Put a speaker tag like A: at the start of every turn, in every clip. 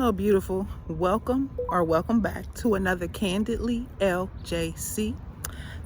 A: Hello, beautiful. Welcome back to another Candidly LJC.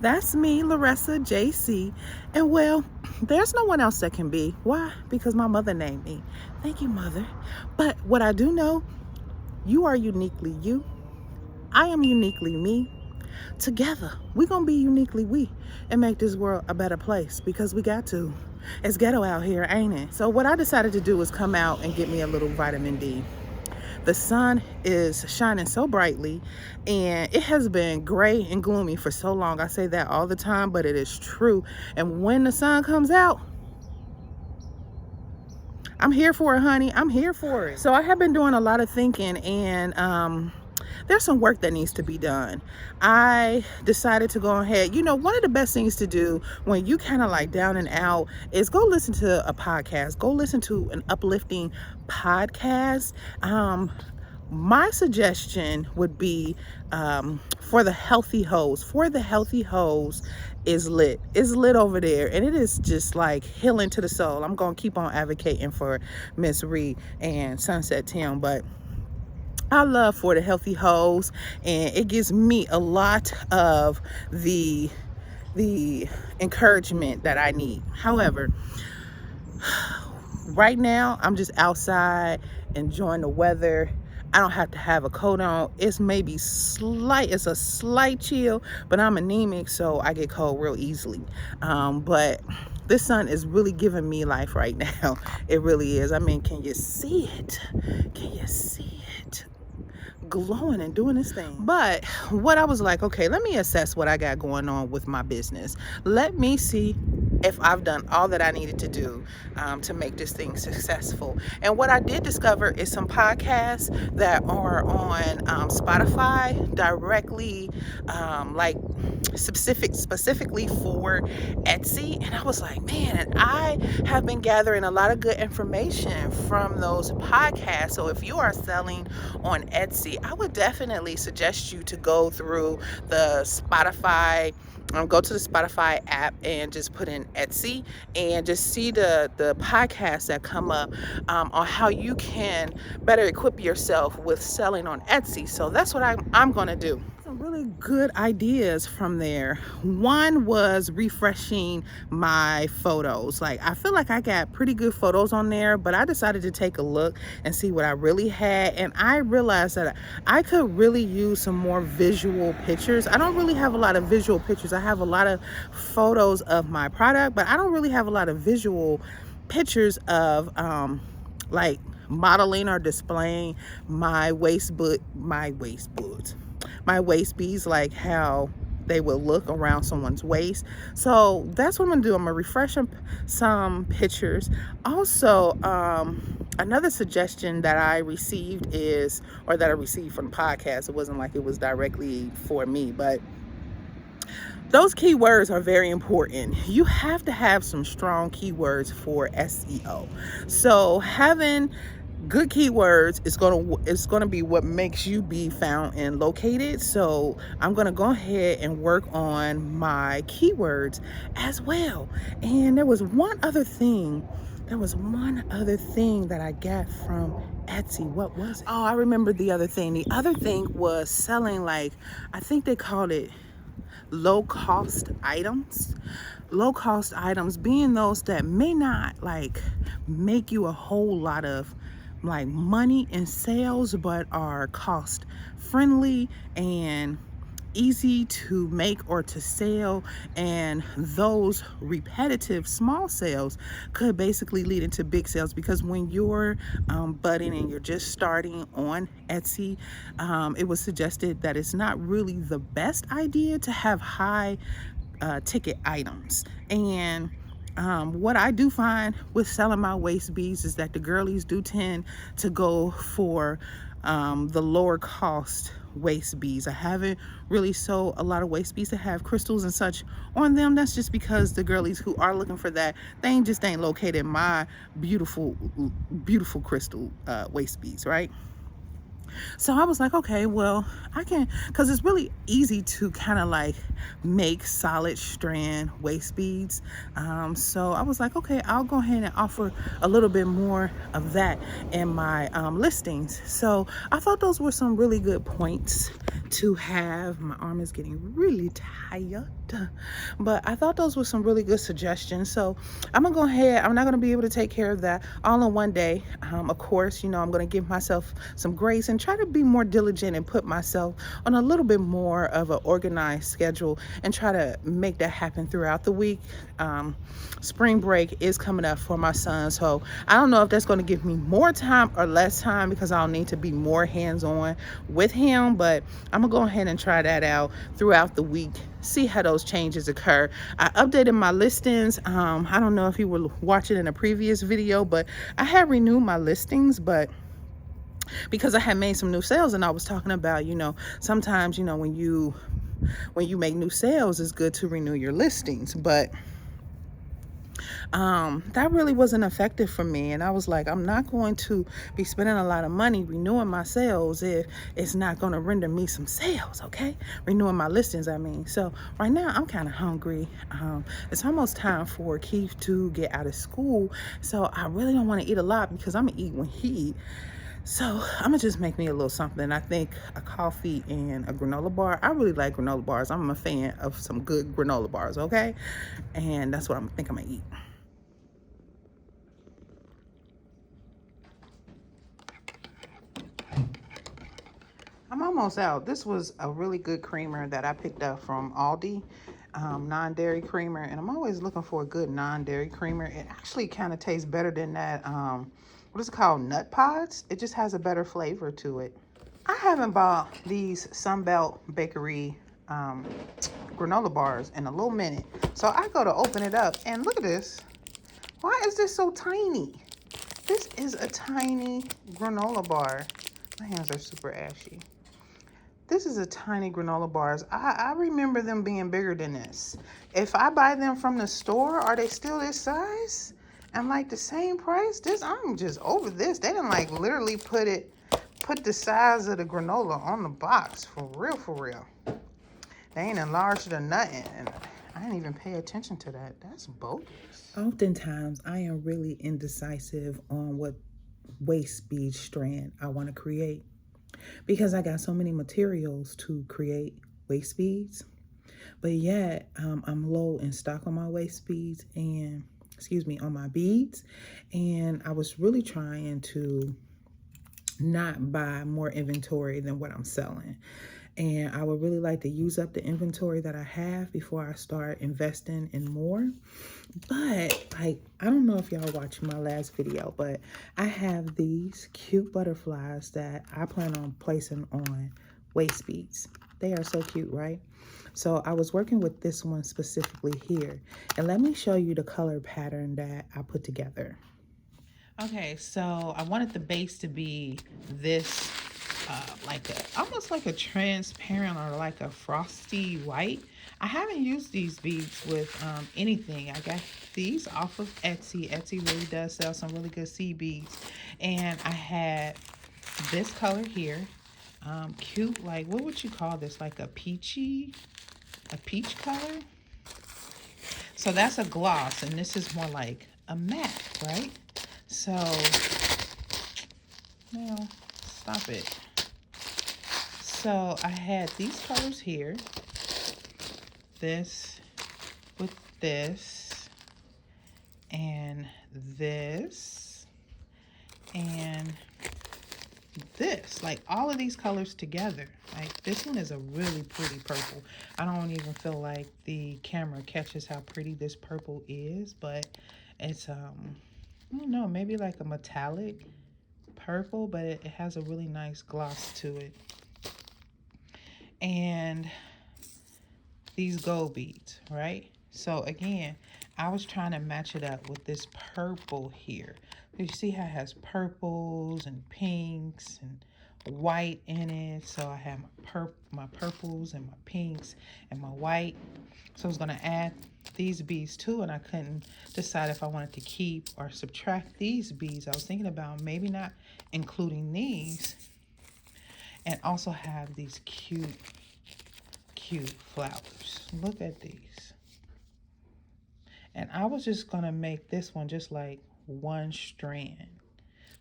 A: That's me, Larissa JC. And well, there's no one else that can be. Why? Because my mother named me. Thank you, mother. But what I do know, you are uniquely you. I am uniquely me. Together, we're going to be uniquely we and make this world a better place because we got to. It's ghetto out here, ain't it? So what I decided to do was come out and get me a little vitamin D. The sun is shining so brightly and it has been gray and gloomy for so long. I say that all the time, but it is true. And when the sun comes out, I'm here for it, honey. I'm here for it. So I have been doing a lot of thinking, and there's some work that needs to be done. I decided to go ahead. One of the best things to do when you kind of like down and out is go listen to a podcast. Go listen to an uplifting podcast. My suggestion would be for the healthy hose. For the healthy hose is lit. It's lit over there, and it is just like healing to the soul. I'm gonna keep on advocating for Miss Reed and Sunset Tim, but I love For the Healthy Hose, and it gives me a lot of the encouragement that I need. However, right now I'm just outside enjoying the weather. I don't have to have a coat on. It's a slight chill, but I'm anemic, so I get cold real easily. But this sun is really giving me life right now. It really is. I mean, can you see it? Can you see it? Glowing and doing this thing. But what I was like, okay, let me assess what I got going on with my business. Let me see if I've done all that I needed to do to make this thing successful. And what I did discover is some podcasts that are on Spotify directly, like specifically for Etsy. And I was like, man, I have been gathering a lot of good information from those podcasts. So if you are selling on Etsy, I would definitely suggest you to go through the Spotify, go to the Spotify app and just put in Etsy and just see the podcasts that come up on how you can better equip yourself with selling on Etsy. So that's what I'm going to do. Some really good ideas from there. One was refreshing my photos. Like, I feel like I got pretty good photos on there, but I decided to take a look and see what I really had, and I realized that I could really use some more visual pictures. I don't really have a lot of visual pictures. I have a lot of photos of my product, but I don't really have a lot of visual pictures of like modeling or displaying my waist beads, like how they will look around someone's waist. So that's what I'm gonna do. I'm gonna refresh some pictures. Also, another suggestion that I received that I received from the podcast, it wasn't like it was directly for me, but those keywords are very important. You have to have some strong keywords for SEO. So having good keywords is going to be what makes you be found and located. So I'm going to go ahead and work on my keywords as well. And there was one other thing that I got from Etsy. What was it? Oh, I remember the other thing. The other thing was selling, like, I think they called it low cost items being those that may not like make you a whole lot of like money in sales, but are cost friendly and easy to make or to sell. And those repetitive small sales could basically lead into big sales, because when you're budding and you're just starting on Etsy, it was suggested that it's not really the best idea to have high ticket items. And what I do find with selling my waist beads is that the girlies do tend to go for the lower cost waist beads. I haven't really sold a lot of waist beads that have crystals and such on them. That's just because the girlies who are looking for that, they ain't located my beautiful crystal waist beads, right? So I was like, okay, well, I can, because it's really easy to kind of like make solid strand waist beads. So I was like, okay, I'll go ahead and offer a little bit more of that in my listings. So I thought those were some really good points to have. My arm is getting really tired, but I thought those were some really good suggestions. So I'm gonna go ahead. I'm not gonna be able to take care of that all in one day. Of course, you know, I'm gonna give myself some grace and try to be more diligent and put myself on a little bit more of an organized schedule and try to make that happen throughout the week. Spring break is coming up for my son, so I don't know if that's going to give me more time or less time because I'll need to be more hands-on with him, but I'm gonna go ahead and try that out throughout the week, see how those changes occur. I updated my listings. I don't know if you were watching in a previous video, but I had renewed my listings, but because I had made some new sales, and I was talking about, you know, sometimes, you know, when you make new sales, it's good to renew your listings, but that really wasn't effective for me. And I was like, I'm not going to be spending a lot of money renewing my sales if it's not going to render me some sales. Okay, renewing my listings, I mean. So right now I'm kind of hungry. It's almost time for Keith to get out of school, so I really don't want to eat a lot because I'm gonna eat when he eat. So I'm gonna just make me a little something. I think a coffee and a granola bar. I really like granola bars. I'm a fan of some good granola bars, okay? And that's what I think I'm gonna eat. I'm almost out. This was a really good creamer that I picked up from Aldi, non-dairy creamer, and I'm always looking for a good non-dairy creamer. It actually kind of tastes better than that, what is it called, Nut Pods? It just has a better flavor to it. I haven't bought these Sunbelt Bakery granola bars in a little minute, so I go to open it up, and look at this. Why is this so tiny? This is a tiny granola bar. My hands are super ashy. This is a tiny granola bars. I remember them being bigger than this. If I buy them from the store, are they still this size? And like the same price? I'm just over this. They didn't like literally put the size of the granola on the box. For real, for real. They ain't enlarged or nothing. And I didn't even pay attention to that. That's bogus. Oftentimes, I am really indecisive on what waist bead strand I want to create, because I got so many materials to create waist beads, but yet I'm low in stock on my waist beads and, on my beads. And I was really trying to not buy more inventory than what I'm selling. And I would really like to use up the inventory that I have before I start investing in more. But like, I don't know if y'all watched my last video, but I have these cute butterflies that I plan on placing on waist beads. They are so cute, right? So I was working with this one specifically here. And let me show you the color pattern that I put together. Okay, so I wanted the base to be this, almost like a transparent or like a frosty white. I haven't used these beads with anything. I got these off of Etsy. Etsy really does sell some really good seed beads. And I had this color here. Cute, like, what would you call this? Like a peach color? So that's a gloss, and this is more like a matte, right? So, well, stop it. So I had these colors here. This with this, and this, and this. Like all of these colors together. Like this one is a really pretty purple. I don't even feel like the camera catches how pretty this purple is, but it's I don't know, maybe like a metallic purple, but it has a really nice gloss to it. And these gold beads, right? So again, I was trying to match it up with this purple here. You see how it has purples and pinks and white in it. So I have my purples and my pinks and my white. So I was going to add these beads too, and I couldn't decide if I wanted to keep or subtract these beads. I was thinking about maybe not including these, and also have these cute flowers. Look at these. And I was just gonna make this one just like one strand.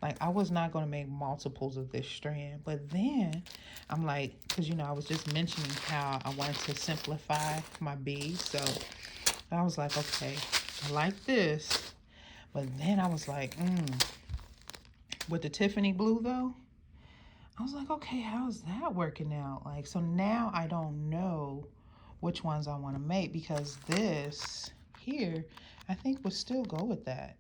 A: Like I was not gonna make multiples of this strand, but then I'm like, because I was just mentioning how I wanted to simplify my beads. So I was like, okay, I like this, but then I was like, with the Tiffany blue though, I was like, okay, how's that working out? Like, so now I don't know which ones I want to make, because this here, I think would still go with that.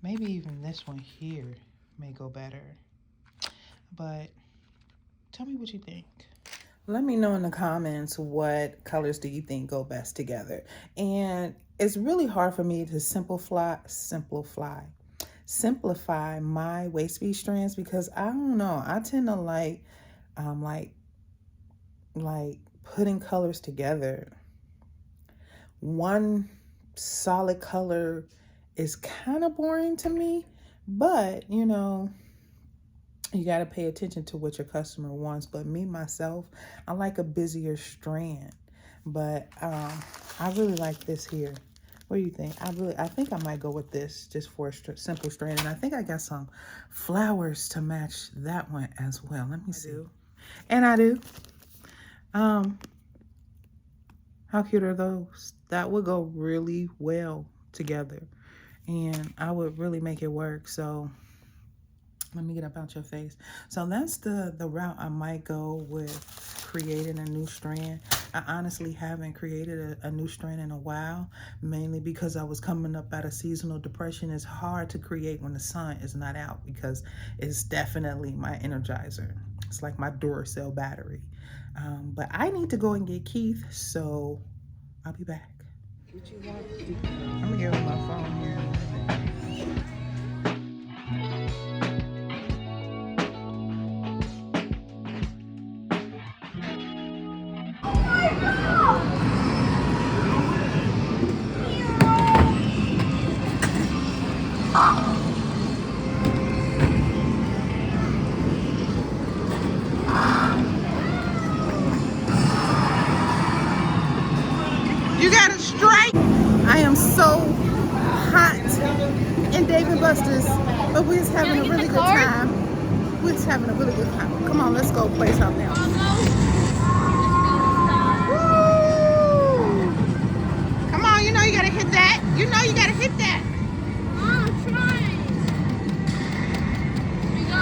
A: Maybe even this one here may go better. But tell me what you think. Let me know in the comments, what colors do you think go best together? And it's really hard for me to simplify my waist bead strands, because I don't know, I tend to like putting colors together. One solid color is kind of boring to me, but you got to pay attention to what your customer wants. But me, myself, I like a busier strand. But I really like this here. What do you think? I think I might go with this just for a simple strand. And I think I got some flowers to match that one as well. Let me see. And I do. How cute are those? That would go really well together. And I would really make it work. So let me get up out your face. So that's the route I might go with creating a new strand. I honestly haven't created a new strand in a while, mainly because I was coming up out of seasonal depression. It's hard to create when the sun is not out, because it's definitely my energizer. It's like my Duracell battery. But I need to go and get Keith, so I'll be back. I'm gonna give him my phone here. You got a strike? I am so hot in Dave & Buster's, but we're just having a really good time. We're just having a really good time. Come on, let's go play something else. Woo! Come on, you gotta hit that. You gotta hit that.
B: I'm trying. Let me go.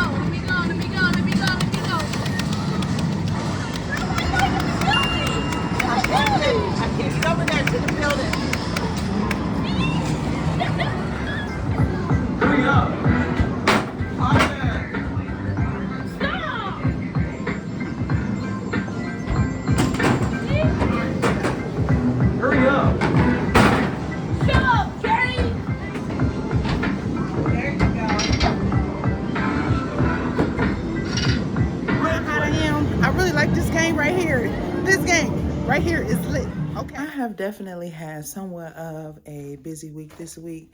B: I can't get over there to the building. Hurry up. Stop. Hurry up. Shut up, Jerry. There you go.
A: How hot I am. I really like this game right here. This game right here is lit. Okay. I have definitely had somewhat of a busy week this week.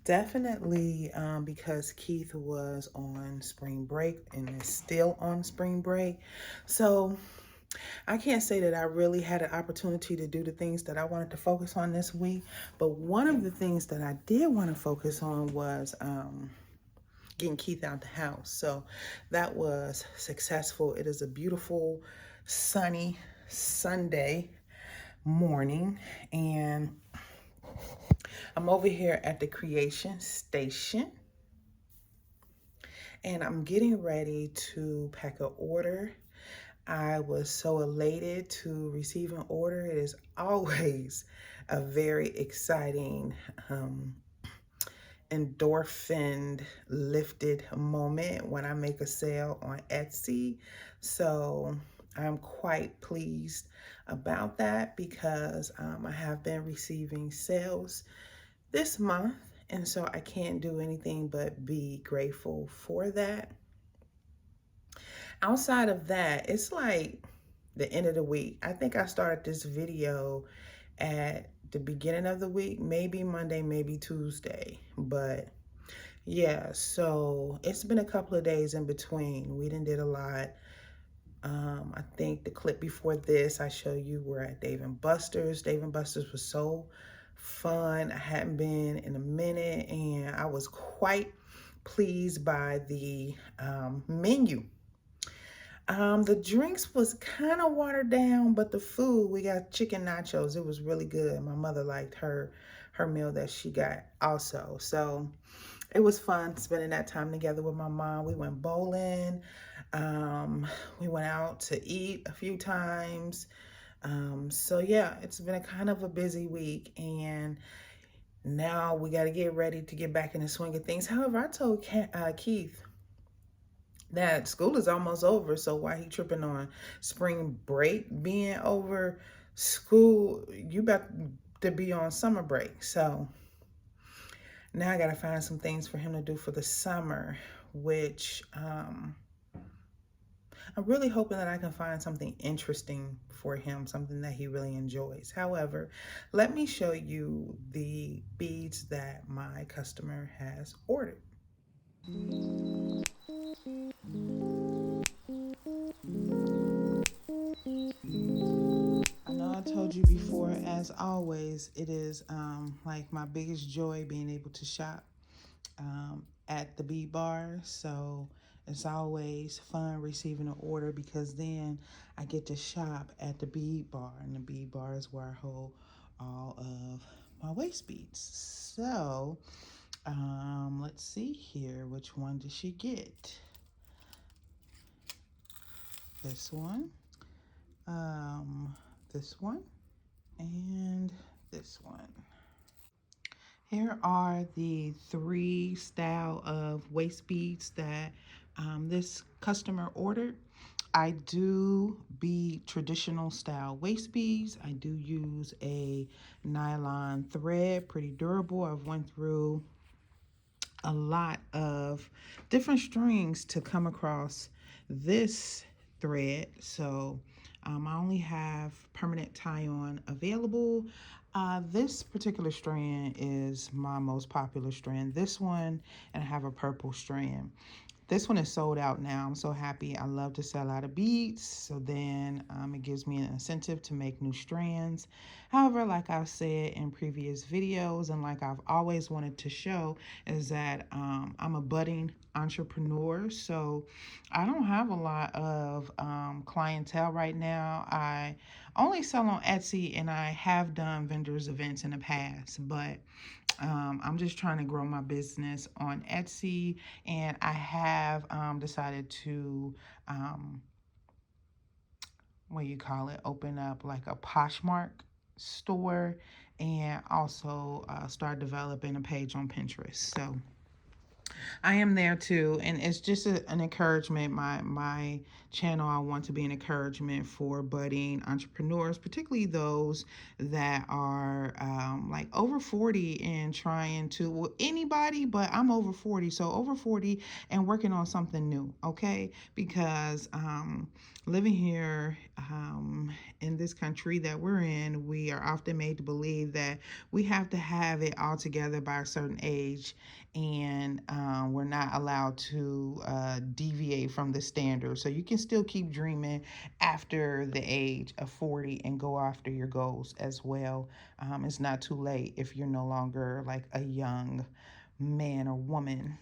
A: Definitely because Keith was on spring break and is still on spring break. So I can't say that I really had an opportunity to do the things that I wanted to focus on this week. But one of the things that I did want to focus on was getting Keith out the house. So that was successful. It is a beautiful, sunny Sunday morning, and I'm over here at the creation station, and I'm getting ready to pack an order. I was so elated to receive an order. It is always a very exciting endorphin lifted moment when I make a sale on Etsy. So I'm quite pleased about that, because I have been receiving sales this month, and so I can't do anything but be grateful for that. Outside of that, it's like the end of the week. I think I started this video at the beginning of the week, maybe Monday, maybe Tuesday, but yeah, so it's been a couple of days in between. We done did a lot. I think the clip before this I show you we're at Dave and Buster's. Dave and Buster's was so fun. I hadn't been in a minute, and I was quite pleased by the menu. The drinks was kind of watered down, but the food, we got chicken nachos. It was really good. My mother liked her meal that she got also. So it was fun spending that time together with my mom. We went bowling. We went out to eat a few times. So yeah, it's been a kind of a busy week, and now we got to get ready to get back in the swing of things. However, I told Keith that school is almost over, so why he tripping on spring break being over? School, you about to be on summer break. So now I got to find some things for him to do for the summer, which I'm really hoping that I can find something interesting for him, something that he really enjoys. However, let me show you the beads that my customer has ordered. I know I told you before, as always, it is like my biggest joy being able to shop at the bead bar. So it's always fun receiving an order, because then I get to shop at the bead bar, and the bead bar is where I hold all of my waist beads. So let's see here, which one did she get? This one, this one, and this one. Here are the 3 style of waist beads that this customer ordered. I do bead traditional style waist beads. I do use a nylon thread, pretty durable. I've went through a lot of different strings to come across this thread. So I only have permanent tie-on available. This particular strand is my most popular strand. This one, and I have a purple strand. This one is sold out now. I'm so happy. I love to sell out of beads. So then it gives me an incentive to make new strands. However, like I've said in previous videos, and like I've always wanted to show, is that I'm a budding entrepreneur. So I don't have a lot of clientele right now. I only sell on Etsy, and I have done vendors events in the past, but I'm just trying to grow my business on Etsy, and I have decided to, what you call it, open up like a Poshmark store, and also start developing a page on Pinterest. So I am there too, and it's just an encouragement. My channel, I want to be an encouragement for budding entrepreneurs, particularly those that are like over 40 and trying to, well, anybody, but I'm over 40, so over 40 and working on something new, okay? Because living here in this country that we're in, we are often made to believe that we have to have it all together by a certain age, and we're not allowed to deviate from the standard. So you can still keep dreaming after the age of 40 and go after your goals as well. It's not too late if you're no longer like a young man or woman.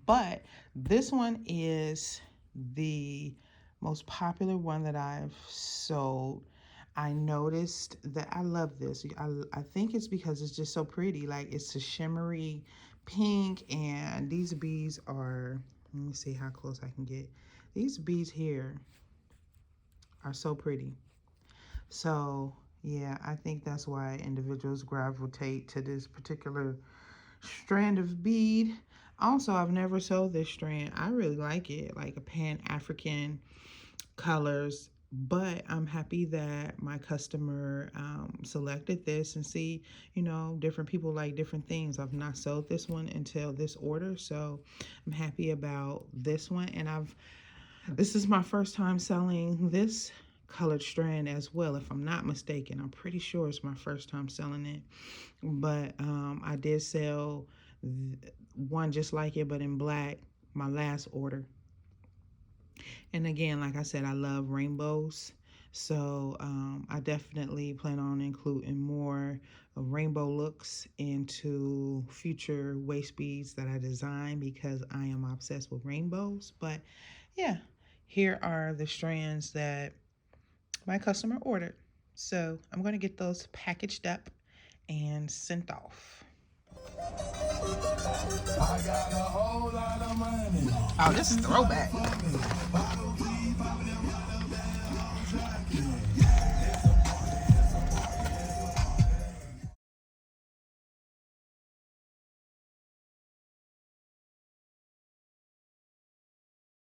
A: But this one is the most popular one that I've sold. I noticed that I love this. I think it's because it's just so pretty. Like, it's a shimmery pink, and these beads are, let me see how close I can get. These beads here are so pretty. So yeah, I think that's why individuals gravitate to this particular strand of bead. Also, I've never sold this strand. I really like it, like a Pan-African colors, but I'm happy that my customer selected this. And see, you know, different people like different things. I've not sold this one until this order, so I'm happy about this one. And this is my first time selling this colored strand as well, if I'm not mistaken. I'm pretty sure it's my first time selling it, but I did sell one just like it, but in black, my last order. And again, like I said, I love rainbows. So I definitely plan on including more rainbow looks into future waist beads that I design because I am obsessed with rainbows. But yeah, here are the strands that my customer ordered. So I'm going to get those packaged up and sent off.
C: I got a whole lot of money.
A: Oh, this is throwback.